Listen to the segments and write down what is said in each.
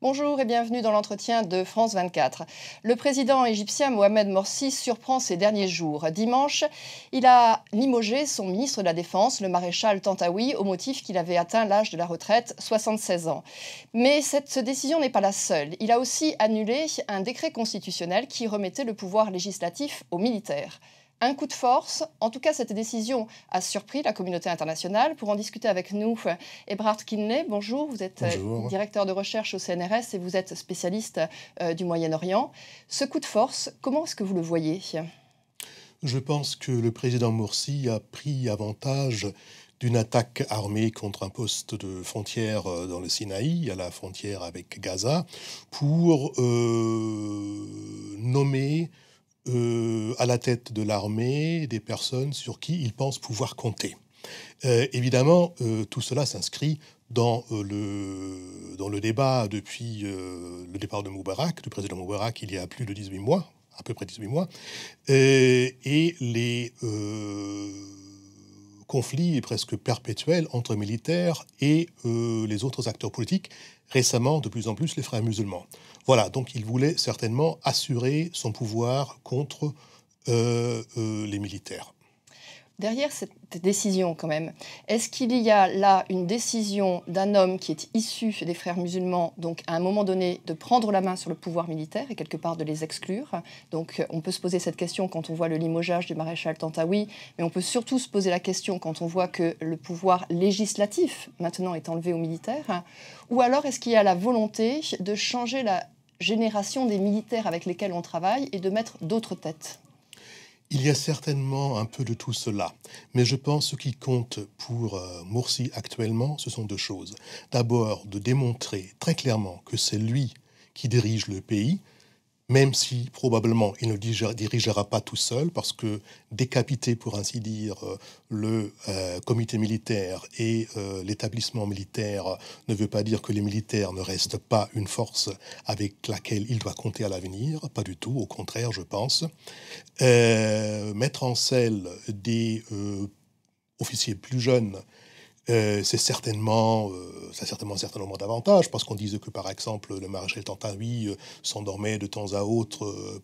Bonjour et bienvenue dans l'entretien de France 24. Le président égyptien Mohamed Morsi surprend ces derniers jours. Dimanche, il a limogé son ministre de la Défense, le maréchal Tantawi, au motif qu'il avait atteint l'âge de la retraite, 76 ans. Mais cette décision n'est pas la seule. Il a aussi annulé un décret constitutionnel qui remettait le pouvoir législatif aux militaires. Un coup de force. En tout cas, cette décision a surpris la communauté internationale. Pour en discuter avec nous, Ebrard Kinley, bonjour. Vous êtes directeur de recherche au CNRS et vous êtes spécialiste du Moyen-Orient. Ce coup de force, comment est-ce que vous le voyez ? Je pense que le président Morsi a pris avantage d'une attaque armée contre un poste de frontière dans le Sinaï, à la frontière avec Gaza, pour nommer à la tête de l'armée des personnes sur qui il pense pouvoir compter. Évidemment, tout cela s'inscrit dans le débat depuis le départ de Moubarak, du président Moubarak, il y a plus de 18 mois, à peu près 18 mois, et les conflits presque perpétuels entre militaires et les autres acteurs politiques, récemment de plus en plus les frères musulmans. Voilà, donc il voulait certainement assurer son pouvoir contre les militaires. Derrière cette décision, quand même, est-ce qu'il y a là une décision d'un homme qui est issu des frères musulmans, donc à un moment donné, de prendre la main sur le pouvoir militaire et quelque part de les exclure ? Donc on peut se poser cette question quand on voit le limogeage du maréchal Tantawi, mais on peut surtout se poser la question quand on voit que le pouvoir législatif, maintenant, est enlevé aux militaires. Ou alors est-ce qu'il y a la volonté de changer la génération des militaires avec lesquels on travaille et de mettre d'autres têtes ? Il y a certainement un peu de tout cela, mais je pense que ce qui compte pour Morsi actuellement, ce sont deux choses. D'abord, de démontrer très clairement que c'est lui qui dirige le pays, même si probablement il ne dirigera pas tout seul, parce que décapiter, pour ainsi dire, le comité militaire et l'établissement militaire ne veut pas dire que les militaires ne restent pas une force avec laquelle il doit compter à l'avenir, pas du tout, au contraire, je pense. Mettre en selle des officiers plus jeunes, c'est certainement un certain nombre d'avantages, parce qu'on disait que, par exemple, le maréchal Tantawi s'endormait de temps à autre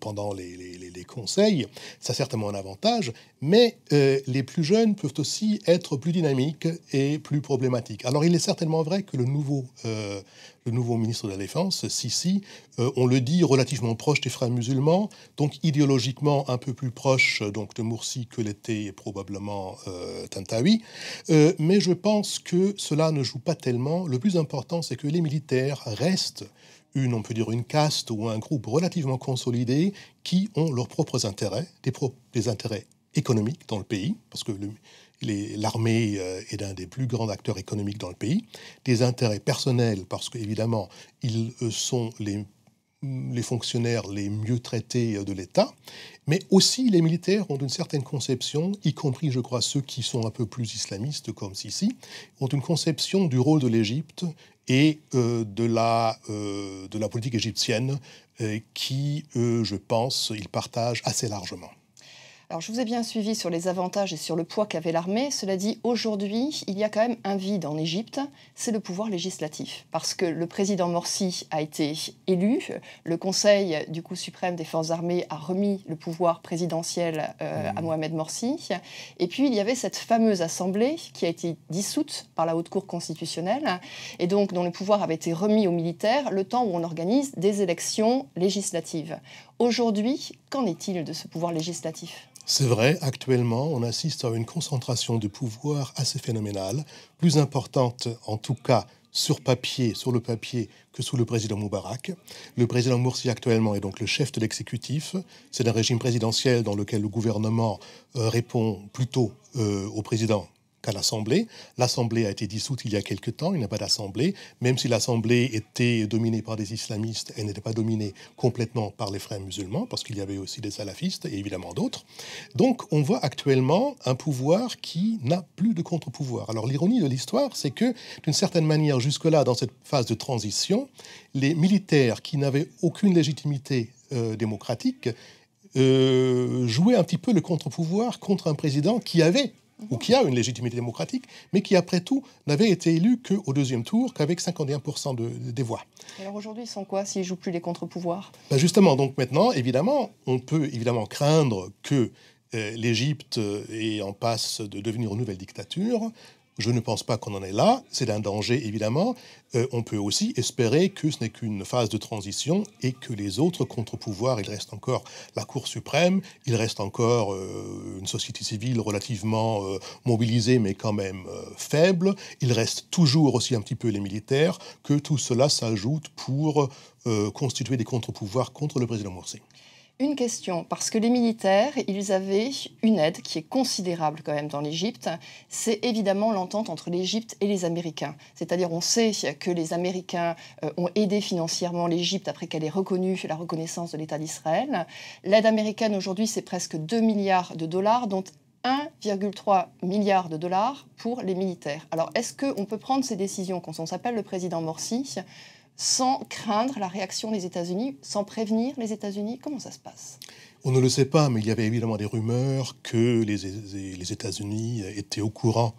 pendant les conseils. C'est certainement un avantage, mais les plus jeunes peuvent aussi être plus dynamiques et plus problématiques. Alors, il est certainement vrai que le nouveau ministre de la Défense, Sisi, on le dit, relativement proche des frères musulmans, donc idéologiquement un peu plus proche donc, de Morsi que l'était probablement Tantawi. Mais je pense que cela ne joue pas tellement. Le plus important, c'est que les militaires restent on peut dire une caste ou un groupe relativement consolidé qui ont leurs propres intérêts, des intérêts économiques dans le pays, parce que l'armée est l'un des plus grands acteurs économiques dans le pays, des intérêts personnels, parce qu'évidemment, ils sont les fonctionnaires les mieux traités de l'État, mais aussi les militaires ont une certaine conception, y compris, je crois, ceux qui sont un peu plus islamistes, comme Sisi, ont une conception du rôle de l'Égypte et de la politique égyptienne qui, je pense, ils partagent assez largement. Alors, je vous ai bien suivi sur les avantages et sur le poids qu'avait l'armée. Cela dit, aujourd'hui, il y a quand même un vide en Égypte, c'est le pouvoir législatif. Parce que le président Morsi a été élu, le Conseil du coup suprême des forces armées a remis le pouvoir présidentiel à Mohamed Morsi. Et puis, il y avait cette fameuse assemblée qui a été dissoute par la Haute Cour constitutionnelle, et donc dont le pouvoir avait été remis aux militaires, le temps où on organise des élections législatives. Aujourd'hui, qu'en est-il de ce pouvoir législatif ? C'est vrai, actuellement, on assiste à une concentration de pouvoir assez phénoménale, plus importante en tout cas sur le papier, que sous le président Moubarak. Le président Morsi actuellement est donc le chef de l'exécutif. C'est un régime présidentiel dans lequel le gouvernement répond plutôt au président qu'à l'Assemblée. L'Assemblée a été dissoute il y a quelque temps, il n'y a pas d'Assemblée. Même si l'Assemblée était dominée par des islamistes, elle n'était pas dominée complètement par les frères musulmans, parce qu'il y avait aussi des salafistes et évidemment d'autres. Donc on voit actuellement un pouvoir qui n'a plus de contre-pouvoir. Alors l'ironie de l'histoire, c'est que d'une certaine manière, jusque-là, dans cette phase de transition, les militaires qui n'avaient aucune légitimité démocratique jouer un petit peu le contre-pouvoir contre un président qui avait ou qui a une légitimité démocratique, mais qui, après tout, n'avait été élu qu'au deuxième tour, qu'avec 51% des voix. Alors aujourd'hui, ils sont quoi s'ils ne jouent plus les contre-pouvoirs? Justement, donc maintenant, évidemment, on peut évidemment craindre que l'Égypte est en passe de devenir une nouvelle dictature. Je ne pense pas qu'on en est là, c'est un danger évidemment. On peut aussi espérer que ce n'est qu'une phase de transition et que les autres contre-pouvoirs, il reste encore la Cour suprême, il reste encore une société civile relativement mobilisée mais quand même faible, il reste toujours aussi un petit peu les militaires, que tout cela s'ajoute pour constituer des contre-pouvoirs contre le président Morsi. Une question, parce que les militaires, ils avaient une aide qui est considérable quand même dans l'Égypte, c'est évidemment l'entente entre l'Égypte et les Américains. C'est-à-dire on sait que les Américains ont aidé financièrement l'Égypte après qu'elle ait reconnu la reconnaissance de l'État d'Israël. L'aide américaine aujourd'hui, c'est presque 2 milliards de dollars, dont 1,3 milliard de dollars pour les militaires. Alors est-ce qu'on peut prendre ces décisions quand on s'appelle le président Morsi sans craindre la réaction des États-Unis, sans prévenir les États-Unis? Comment ça se passe? On ne le sait pas, mais il y avait évidemment des rumeurs que les États-Unis étaient au courant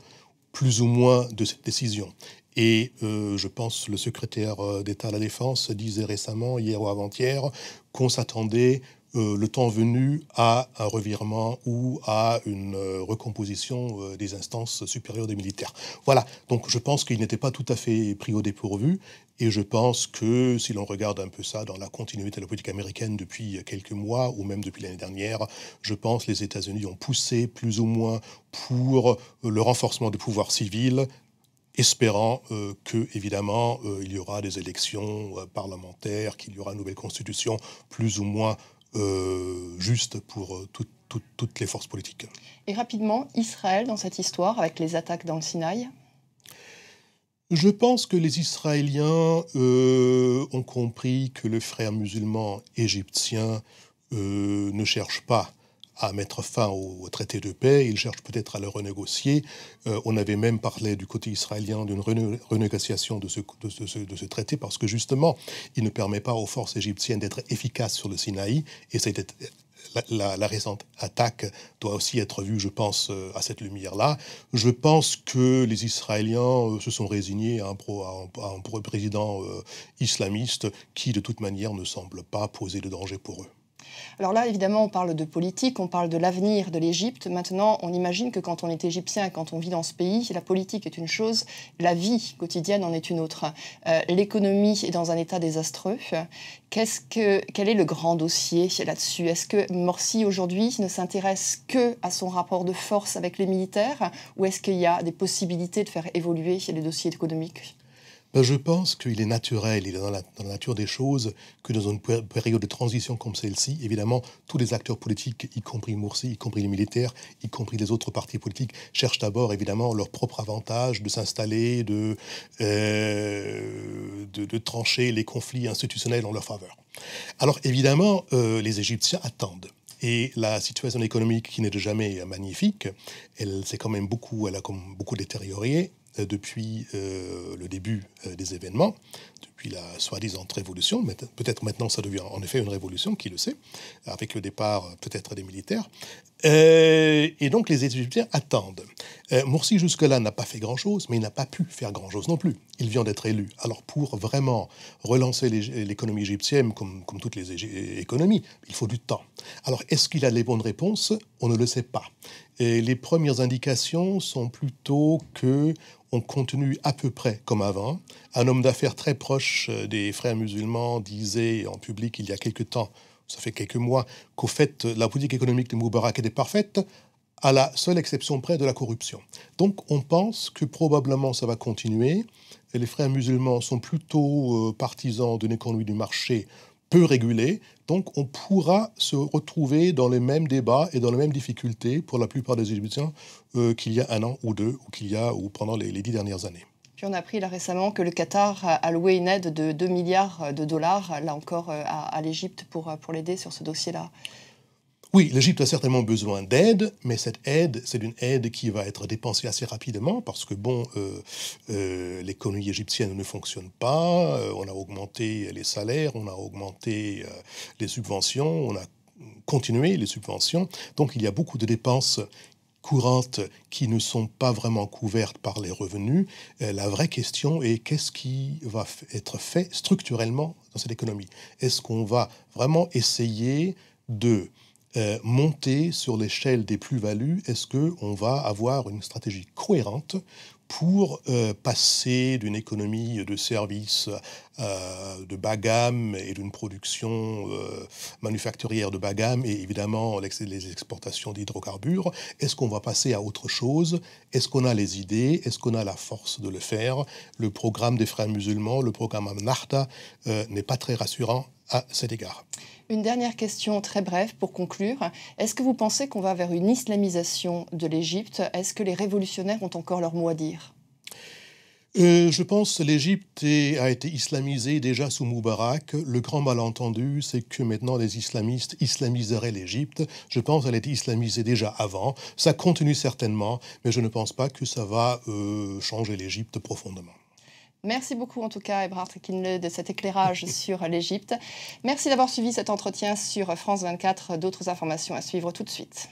plus ou moins de cette décision. Et je pense que le secrétaire d'État à la Défense disait récemment, hier ou avant-hier, qu'on s'attendait le temps venu à un revirement ou à une recomposition des instances supérieures des militaires. Voilà, donc je pense qu'il n'était pas tout à fait pris au dépourvu, et je pense que si l'on regarde un peu ça dans la continuité de la politique américaine depuis quelques mois, ou même depuis l'année dernière, je pense que les États-Unis ont poussé plus ou moins pour le renforcement du pouvoir civil, espérant que, évidemment, il y aura des élections parlementaires, qu'il y aura une nouvelle constitution plus ou moins juste pour toutes les forces politiques. Et rapidement, Israël dans cette histoire, avec les attaques dans le Sinaï? Je pense que les Israéliens ont compris que les frères musulmans égyptiens ne cherchent pas à mettre fin au traité de paix, ils cherchent peut-être à le renégocier. On avait même parlé du côté israélien d'une renégociation de ce traité parce que justement, il ne permet pas aux forces égyptiennes d'être efficaces sur le Sinaï, et c'était la récente attaque doit aussi être vue, je pense, à cette lumière-là. Je pense que les Israéliens se sont résignés à un président islamiste qui, de toute manière, ne semble pas poser de danger pour eux. Alors là, évidemment, on parle de politique, on parle de l'avenir de l'Égypte. Maintenant, on imagine que quand on est égyptien, quand on vit dans ce pays, la politique est une chose, la vie quotidienne en est une autre. L'économie est dans un état désastreux. Quel est le grand dossier là-dessus? Est-ce que Morsi, aujourd'hui, ne s'intéresse que à son rapport de force avec les militaires, ou est-ce qu'il y a des possibilités de faire évoluer les dossiers économiques? Je pense qu'il est naturel, il est dans la nature des choses, que dans une période de transition comme celle-ci, évidemment, tous les acteurs politiques, y compris Morsi, y compris les militaires, y compris les autres partis politiques, cherchent d'abord, évidemment, leur propre avantage de s'installer, de trancher les conflits institutionnels en leur faveur. Alors, évidemment, les Égyptiens attendent. Et la situation économique, qui n'est de jamais magnifique, elle a comme beaucoup détérioré depuis le début des événements, depuis la soi-disant révolution. Peut-être maintenant ça devient en effet une révolution, qui le sait, avec le départ peut-être des militaires. Et donc les Égyptiens attendent. Morsi jusque-là n'a pas fait grand-chose, mais il n'a pas pu faire grand-chose non plus. Il vient d'être élu. Alors pour vraiment relancer l'économie égyptienne, comme toutes les économies, il faut du temps. Alors est-ce qu'il a les bonnes réponses? On ne le sait pas. Et les premières indications sont plutôt que on continue à peu près comme avant. Un homme d'affaires très proche des frères musulmans disait en public il y a quelque temps, ça fait quelques mois, qu'au fait, la politique économique de Moubarak était parfaite, à la seule exception près de la corruption. Donc on pense que probablement ça va continuer. Et les frères musulmans sont plutôt partisans d'une économie du marché peu régulée, donc on pourra se retrouver dans les mêmes débats et dans les mêmes difficultés pour la plupart des Égyptiens qu'il y a un an ou deux, ou pendant les 10 dernières années. Puis on a appris là récemment que le Qatar a alloué une aide de 2 milliards de dollars, là encore, à l'Égypte pour l'aider sur ce dossier-là. Oui, l'Égypte a certainement besoin d'aide, mais cette aide, c'est une aide qui va être dépensée assez rapidement parce que, l'économie égyptienne ne fonctionne pas, on a augmenté les salaires, on a augmenté les subventions, on a continuer les subventions. Donc il y a beaucoup de dépenses courantes qui ne sont pas vraiment couvertes par les revenus. La vraie question est qu'est-ce qui va être fait structurellement dans cette économie? Est-ce qu'on va vraiment essayer de monter sur l'échelle des plus-values? Est-ce qu'on va avoir une stratégie cohérente pour passer d'une économie de services de bas gamme et d'une production manufacturière de bas gamme et évidemment les exportations d'hydrocarbures? Est-ce qu'on va passer à autre chose? Est-ce qu'on a les idées? Est-ce qu'on a la force de le faire? Le programme des Frères musulmans, le programme Ennahda n'est pas très rassurant à cet égard. Une dernière question très brève pour conclure. Est-ce que vous pensez qu'on va vers une islamisation de l'Égypte? Est-ce que les révolutionnaires ont encore leur mot à dire? Je pense que l'Égypte a été islamisée déjà sous Moubarak. Le grand malentendu, c'est que maintenant les islamistes islamiseraient l'Égypte. Je pense qu'elle a été islamisée déjà avant. Ça continue certainement, mais je ne pense pas que ça va changer l'Égypte profondément. Merci beaucoup en tout cas, Ebrard Kinle, de cet éclairage sur l'Égypte. Merci d'avoir suivi cet entretien sur France 24. D'autres informations à suivre tout de suite.